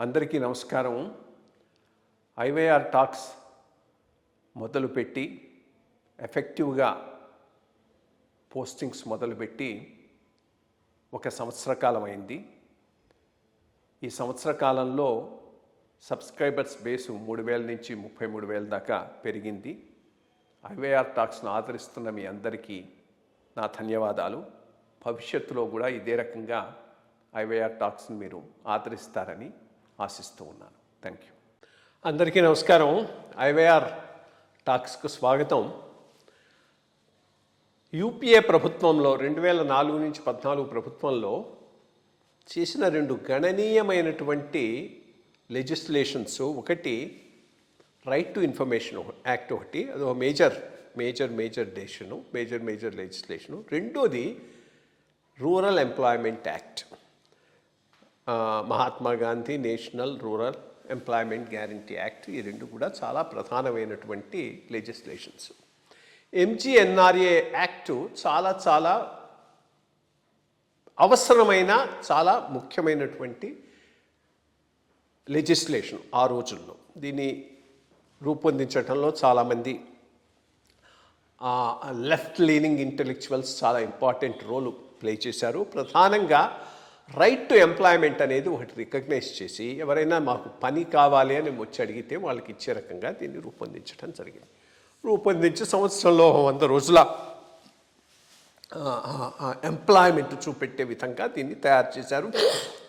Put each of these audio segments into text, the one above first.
అందరికీ నమస్కారం. IYR talks మొదలుపెట్టి ఎఫెక్టివ్గా పోస్టింగ్స్ మొదలుపెట్టి ఒక సంవత్సర కాలం అయింది. ఈ సంవత్సర కాలంలో సబ్స్క్రైబర్స్ బేసు 3,000 నుంచి 33,000 దాకా పెరిగింది. ఐవైఆర్ టాక్స్ను ఆదరిస్తున్న మీ అందరికీ నా ధన్యవాదాలు. భవిష్యత్తులో కూడా ఇదే రకంగా ఐవైఆర్ టాక్స్ని మీరు ఆదరిస్తారని ఆశిస్తూ ఉన్నాను. Thank you. అందరికీ నమస్కారం. ఐవైఆర్ టాక్స్కు స్వాగతం. యూపీఏ ప్రభుత్వంలో 2004 నుంచి 2014 ప్రభుత్వంలో చేసిన 2 గణనీయమైనటువంటి లెజిస్లేషన్స్, ఒకటి రైట్ టు ఇన్ఫర్మేషన్ యాక్ట్, ఒకటి అదొక మేజర్ లెజిస్లేషను. రెండోది rural employment act, Mahatma Gandhi national rural employment guarantee act. ఈ 2 కూడా చాలా ప్రధానమైనటువంటి లెజిస్లేషన్స్. ఎంజీఎన్ఆర్ఏ యాక్టు చాలా అవసరమైన, చాలా ముఖ్యమైనటువంటి లెజిస్లేషన్ ఆ రోజుల్లో. దీన్ని రూపొందించడంలో చాలామంది లెఫ్ట్ లీనింగ్ ఇంటెలెక్చువల్స్ చాలా ఇంపార్టెంట్ రోల్ ప్లే చేశారు. ప్రధానంగా రైట్ టు ఎంప్లాయ్మెంట్ అనేది ఒకటి రికగ్నైజ్ చేసి, ఎవరైనా మాకు పని కావాలి అని వచ్చి అడిగితే వాళ్ళకి ఇచ్చే రకంగా దీన్ని రూపొందించడం జరిగింది. రూపొందించి సంవత్సరంలో 100 రోజుల ఎంప్లాయ్మెంట్ చూపెట్టే విధంగా దీన్ని తయారు చేశారు.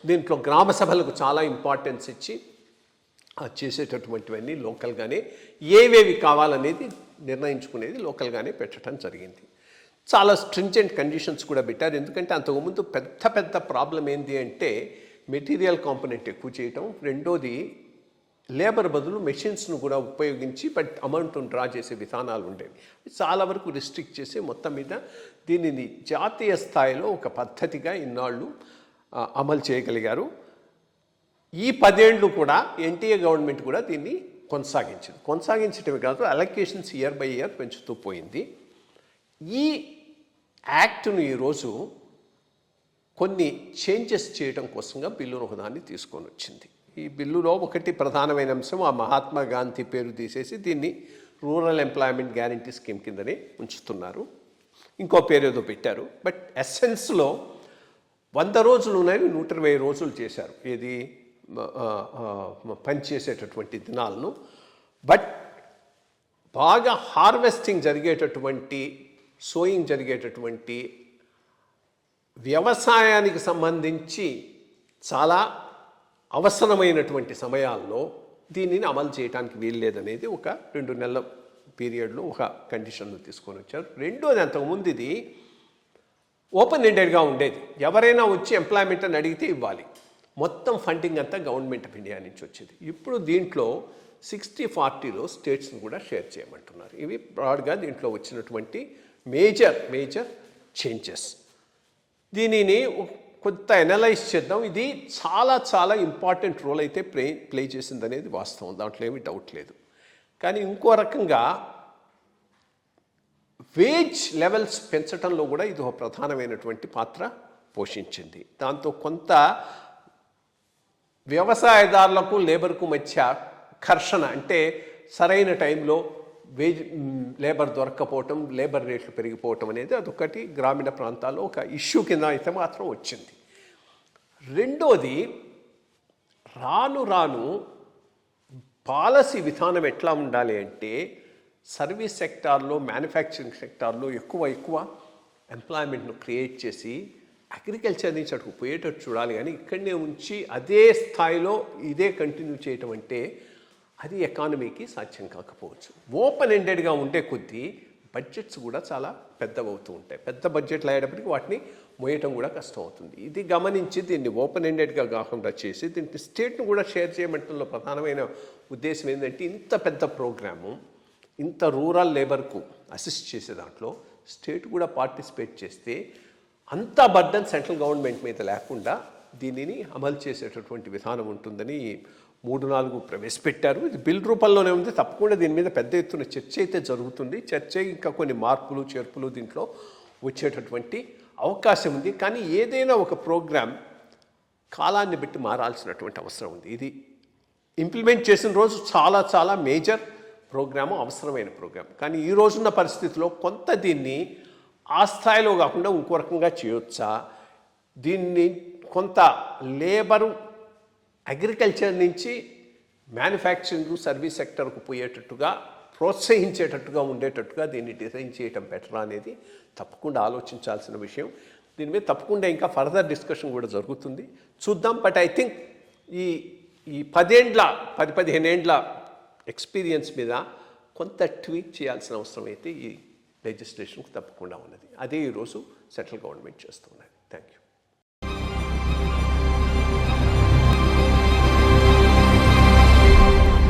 దీంట్లో గ్రామ సభలకు చాలా ఇంపార్టెన్స్ ఇచ్చి చేసేటటువంటివన్నీ లోకల్గానే, ఏవేవి కావాలనేది నిర్ణయించుకునేది లోకల్గానే పెట్టడం జరిగింది. చాలా స్ట్రింజెంట్ కండిషన్స్ కూడా పెట్టారు. ఎందుకంటే అంతకుముందు పెద్ద ప్రాబ్లం ఏంటి అంటే మెటీరియల్ కాంపోనెంట్ ఎక్కువ చేయటం, రెండోది లేబర్ బదులు మెషిన్స్ను కూడా ఉపయోగించి అమౌంట్ను డ్రా చేసే విధానాలు ఉండేవి. చాలా వరకు రిస్ట్రిక్ట్ చేసి మొత్తం మీద దీనిని జాతీయ స్థాయిలో ఒక పద్ధతిగా ఇన్నాళ్ళు అమలు చేయగలిగారు. ఈ 10 ఏళ్ళు కూడా ఎన్టీఏ గవర్నమెంట్ కూడా దీన్ని కొనసాగించడమే కాదు, అలొకేషన్స్ ఇయర్ బై ఇయర్ పెంచుతూ పోయింది. ఈ యాక్ట్ను ఈరోజు కొన్ని చేంజెస్ చేయడం కోసంగా బిల్లును ఒకదాన్ని తీసుకొని వచ్చింది. ఈ బిల్లులో ఒకటి ప్రధానమైన అంశం, ఆ మహాత్మా గాంధీ పేరు తీసేసి దీన్ని రూరల్ ఎంప్లాయ్మెంట్ గ్యారంటీ స్కీమ్ కిందనే ఉంచుతున్నారు. ఇంకో పేరు ఏదో పెట్టారు. బట్ ఎస్సెన్స్లో 100 రోజులు ఉన్నాయి, 120 రోజులు చేశారు ఏది పనిచేసేటటువంటి దినాలను. బట్ బాగా హార్వెస్టింగ్ జరిగేటటువంటి, సోయింగ్ జరిగేటటువంటి వ్యవసాయానికి సంబంధించి చాలా అవసరమైనటువంటి సమయాల్లో దీనిని అమలు చేయడానికి వీల్లేదనేది ఒక 2 నెలల పీరియడ్లో ఒక కండిషన్ను తీసుకొని వచ్చారు. రెండోది, అంతకుముందు ఇది ఓపెన్ ఎండెడ్గా ఉండేది. ఎవరైనా వచ్చి ఎంప్లాయ్మెంట్ అని అడిగితే ఇవ్వాలి. మొత్తం ఫండింగ్ అంతా గవర్నమెంట్ ఆఫ్ ఇండియా నుంచి వచ్చేది. ఇప్పుడు దీంట్లో 60-40లో స్టేట్స్ని కూడా షేర్ చేయమంటున్నారు. ఇవి బ్రాడ్గా దీంట్లో వచ్చినటువంటి మేజర్ చేంజెస్. దీనిని కొంత ఎనలైజ్ చేద్దాం. ఇది చాలా ఇంపార్టెంట్ రోల్ అయితే ప్లే చేసిందనేది వాస్తవం, దాంట్లో ఏమీ డౌట్ లేదు. కానీ ఇంకో రకంగా వేజ్ లెవెల్స్ పెంచడంలో కూడా ఇది ఒక ప్రధానమైనటువంటి పాత్ర పోషించింది. దాంతో కొంత వ్యవసాయదారులకు లేబర్కు మధ్య ఘర్షణ, అంటే సరైన టైంలో లేబర్ దొరక్కపోవటం, లేబర్ రేట్లు పెరిగిపోవటం అనేది అదొకటి గ్రామీణ ప్రాంతాల్లో ఒక ఇష్యూ కింద అయితే మాత్రం వచ్చింది. రెండోది, రాను పాలసీ విధానం ఎట్లా ఉండాలి అంటే సర్వీస్ సెక్టార్లో, మ్యానుఫ్యాక్చరింగ్ సెక్టార్లో ఎక్కువ ఎంప్లాయ్మెంట్ను క్రియేట్ చేసి అగ్రికల్చర్ నుంచి అటుకు పోయేటట్టు చూడాలి. కానీ ఇక్కడనే ఉంచి అదే స్థాయిలో ఇదే కంటిన్యూ చేయటం అంటే అది ఎకానమీకి సాధ్యం కాకపోవచ్చు. ఓపెన్ ఎండెడ్గా ఉండే కొద్దీ బడ్జెట్స్ కూడా చాలా పెద్దవవుతూ ఉంటాయి. పెద్ద బడ్జెట్లు అయ్యేటప్పటికి వాటిని మోయటం కూడా కష్టం అవుతుంది. ఇది గమనించి దీన్ని ఓపెన్ ఎండెడ్గా కాకుండా చేసి దీన్ని స్టేట్ను కూడా షేర్ చేయమంటంలో ప్రధానమైన ఉద్దేశం ఏంటంటే, ఇంత పెద్ద ప్రోగ్రాము, ఇంత రూరల్ లేబర్కు అసిస్ట్ చేసే దాంట్లో స్టేట్ కూడా పార్టిసిపేట్ చేస్తే అంత బర్డన్ సెంట్రల్ గవర్నమెంట్ మీద లేకుండా దీనిని అమలు చేసేటటువంటి విధానం ఉంటుందని 3-4 ప్రవేశపెట్టారు. ఇది బిల్ రూపంలోనే ఉంది. తప్పకుండా దీని మీద పెద్ద ఎత్తున చర్చ అయితే జరుగుతుంది. చర్చ ఇంకా కొన్ని మార్పులు చేర్పులు దీంట్లో వచ్చేటటువంటి అవకాశం ఉంది. కానీ ఏదైనా ఒక ప్రోగ్రామ్ కాలాన్ని బట్టి మారాల్సినటువంటి అవసరం ఉంది. ఇది ఇంప్లిమెంట్ చేసిన రోజు చాలా చాలా మేజర్ ప్రోగ్రాము, అవసరమైన ప్రోగ్రాం. కానీ ఈ రోజున్న పరిస్థితిలో కొంత దీన్ని ఆ స్థాయిలో కాకుండా ఇంకో రకంగా చేయొచ్చా, దీన్ని కొంత లేబరు అగ్రికల్చర్ నుంచి మ్యానుఫ్యాక్చరింగ్ సర్వీస్ సెక్టర్కు పోయేటట్టుగా ప్రోత్సహించేటట్టుగా ఉండేటట్టుగా దీన్ని డిజైన్ చేయటం బెటరా అనేది తప్పకుండా ఆలోచించాల్సిన విషయం. దీని మీద తప్పకుండా ఇంకా ఫర్దర్ డిస్కషన్ కూడా జరుగుతుంది, చూద్దాం. బట్ ఐ థింక్ ఈ 10-15 ఏండ్ల ఎక్స్పీరియన్స్ మీద కొంత ట్వీక్ చేయాల్సిన అవసరం అయితే ఈ లెజిస్లేషన్కి తప్పకుండా ఉన్నది. అదే ఈరోజు సెంట్రల్ గవర్నమెంట్ చేస్తున్నది. Thank you.